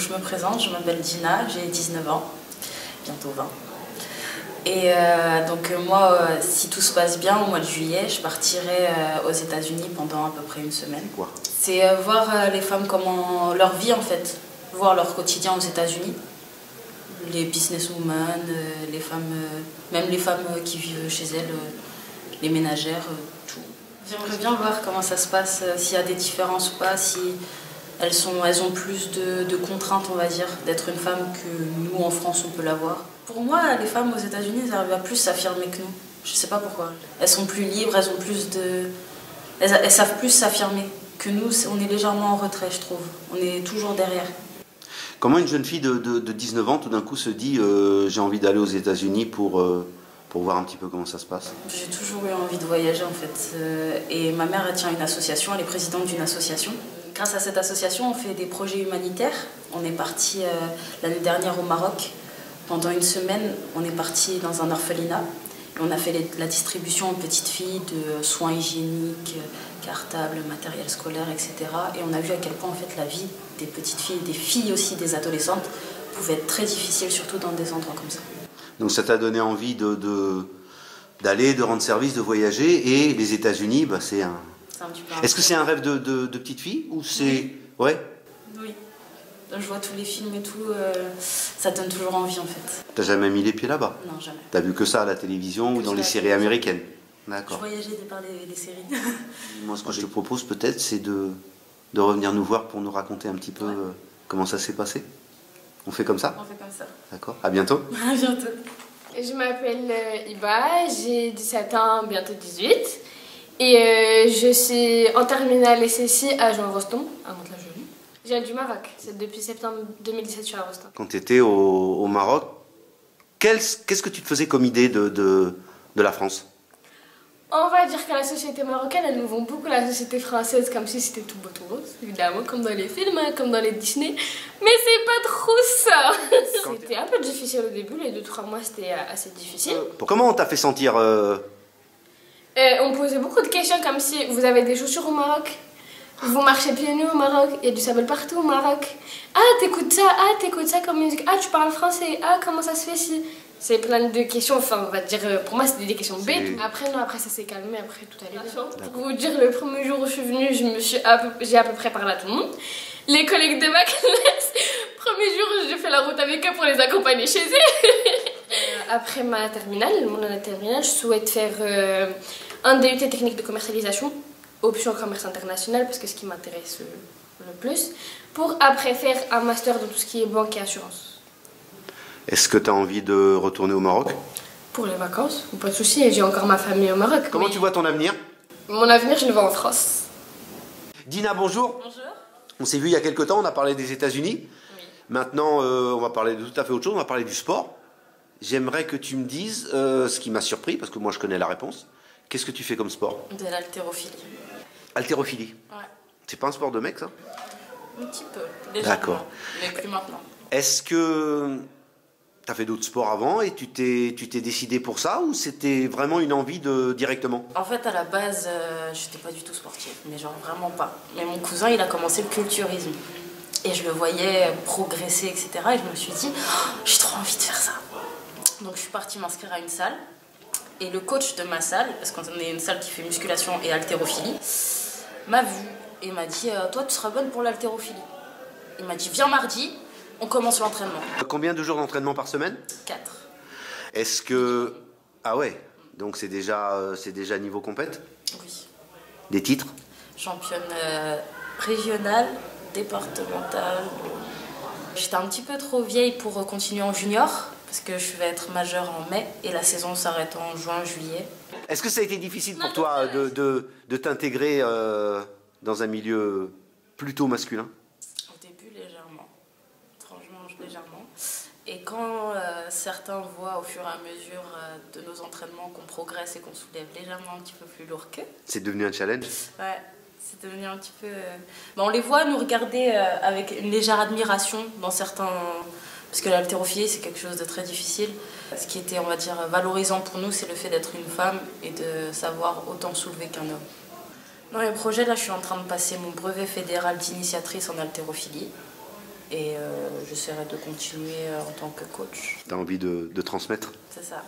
je me présente, je m'appelle Dina, j'ai 19 ans, bientôt 20. Et donc moi, si tout se passe bien, au mois de juillet, je partirai aux États-Unis pendant à peu près une semaine. Quoi? C'est voir les femmes, comment leur vie en fait, voir leur quotidien aux États-Unis. Les businesswomen, les femmes, même les femmes qui vivent chez elles, les ménagères, tout. J'aimerais bien voir comment ça se passe, s'il y a des différences ou pas, si elles ont plus de contraintes, on va dire, d'être une femme que nous en France on peut l'avoir. Pour moi, les femmes aux États-Unis, elles arrivent à plus s'affirmer que nous. Je sais pas pourquoi. Elles sont plus libres, elles ont plus de, elles savent plus s'affirmer que nous. On est légèrement en retrait, je trouve. On est toujours derrière. Comment une jeune fille de 19 ans tout d'un coup se dit j'ai envie d'aller aux États-Unis pour voir un petit peu comment ça se passe? J'ai toujours eu envie de voyager en fait. Et ma mère elle tient une association, elle est présidente d'une association. Grâce à cette association, on fait des projets humanitaires. On est parti l'année dernière au Maroc. Pendant une semaine, on est parti dans un orphelinat. Et on a fait la distribution aux petites filles de soins hygiéniques, cartables, matériel scolaire, etc. Et on a vu à quel point en fait, la vie des petites filles, des filles aussi, des adolescentes, pouvait être très difficile, surtout dans des endroits comme ça. Donc ça t'a donné envie d'aller, de rendre service, de voyager. Et les États-Unis, bah, c'est un... Est-ce que c'est un rêve de petite fille ou c'est... Oui. Ouais. Oui. Je vois tous les films et tout, ça donne toujours envie en fait. T'as jamais mis les pieds là-bas? Non, jamais. T'as vu que ça à la télévision ou dans les séries américaines? D'accord. Je voyageais par les séries. Moi, ce que je te propose peut-être, c'est de revenir nous voir pour nous raconter un petit peu comment ça s'est passé. On fait comme ça? On fait comme ça. D'accord. À bientôt. À bientôt. Je m'appelle Iba, j'ai 17 ans, bientôt 18. Et je suis en terminale SSI à Jean-Rostand, à Mantes-la-Jolie. Je viens du Maroc, c'est depuis septembre 2017 je suis à Rostand. Quand tu étais au Maroc, qu'est-ce que tu te faisais comme idée de la France? On va dire que la société marocaine, elle nous vend beaucoup la société française comme si c'était tout beau tout rose, évidemment, comme dans les films, comme dans les Disney. Mais c'est pas trop ça. C'était un peu difficile au début, les 2-3 mois c'était assez difficile. Comment on t'a fait sentir On me posait beaucoup de questions comme si vous avez des chaussures au Maroc, vous marchez pieds nus au Maroc, il y a du sable partout au Maroc. Ah, t'écoutes ça comme musique. Ah, tu parles français. Ah, comment ça se fait si... C'est plein de questions, enfin on va dire, pour moi c'était des questions bêtes. Après non, après ça s'est calmé, après tout allait bien. Pour vous dire, le premier jour où je suis venue, j'ai à peu près parlé à tout le monde. Les collègues de ma classe, premier jour j'ai fait la route avec eux pour les accompagner chez eux. Après ma terminale, mon année terminale, je souhaite faire un DUT technique de commercialisation, option commerce international, parce que c'est ce qui m'intéresse le plus, pour après faire un master dans tout ce qui est banque et assurance. Est-ce que tu as envie de retourner au Maroc? Pour les vacances, pas de souci, j'ai encore ma famille au Maroc. Comment tu vois ton avenir? Mon avenir, je le vois en France. Dina, bonjour. Bonjour. On s'est vu il y a quelques temps, on a parlé des États-Unis. Oui. Maintenant, on va parler de tout à fait autre chose, on va parler du sport. J'aimerais que tu me dises ce qui m'a surpris, parce que moi je connais la réponse. Qu'est-ce que tu fais comme sport? De l'haltérophilie. Haltérophilie. Ouais. C'est pas un sport de mec, ça? Un petit peu, légèrement. D'accord. Mais plus maintenant. Est-ce que tu as fait d'autres sports avant et tu t'es décidé pour ça ou c'était vraiment une envie directement? En fait, à la base, j'étais pas du tout sportive, mais genre vraiment pas. Mais mon cousin, il a commencé le culturisme. Et je le voyais progresser, etc. Et je me suis dit, oh, j'ai trop envie de faire ça. Donc je suis partie m'inscrire à une salle. Et le coach de ma salle, parce qu'on est une salle qui fait musculation et haltérophilie, m'a vue et m'a dit, toi tu seras bonne pour l'haltérophilie. Il m'a dit, viens mardi, on commence l'entraînement. Combien de jours d'entraînement par semaine? 4. Est-ce que... Ah ouais, donc c'est déjà niveau compète? Oui. Des titres? Championne régionale, départementale. J'étais un petit peu trop vieille pour continuer en junior, parce que je vais être majeure en mai et la saison s'arrête en juin, juillet. Est-ce que ça a été difficile pour toi de t'intégrer dans un milieu plutôt masculin? Au début, légèrement. Franchement, légèrement. Et quand certains voient au fur et à mesure de nos entraînements qu'on progresse et qu'on soulève légèrement un petit peu plus lourd qu'eux. C'est devenu un challenge? Ouais, c'est devenu un petit peu... on les voit nous regarder avec une légère admiration dans certains... Parce que l'haltérophilie, c'est quelque chose de très difficile. Ce qui était, on va dire, valorisant pour nous, c'est le fait d'être une femme et de savoir autant soulever qu'un homme. Dans les projets, là, je suis en train de passer mon brevet fédéral d'initiatrice en haltérophilie. Et j'essaierai de continuer en tant que coach. Tu as envie de transmettre? C'est ça.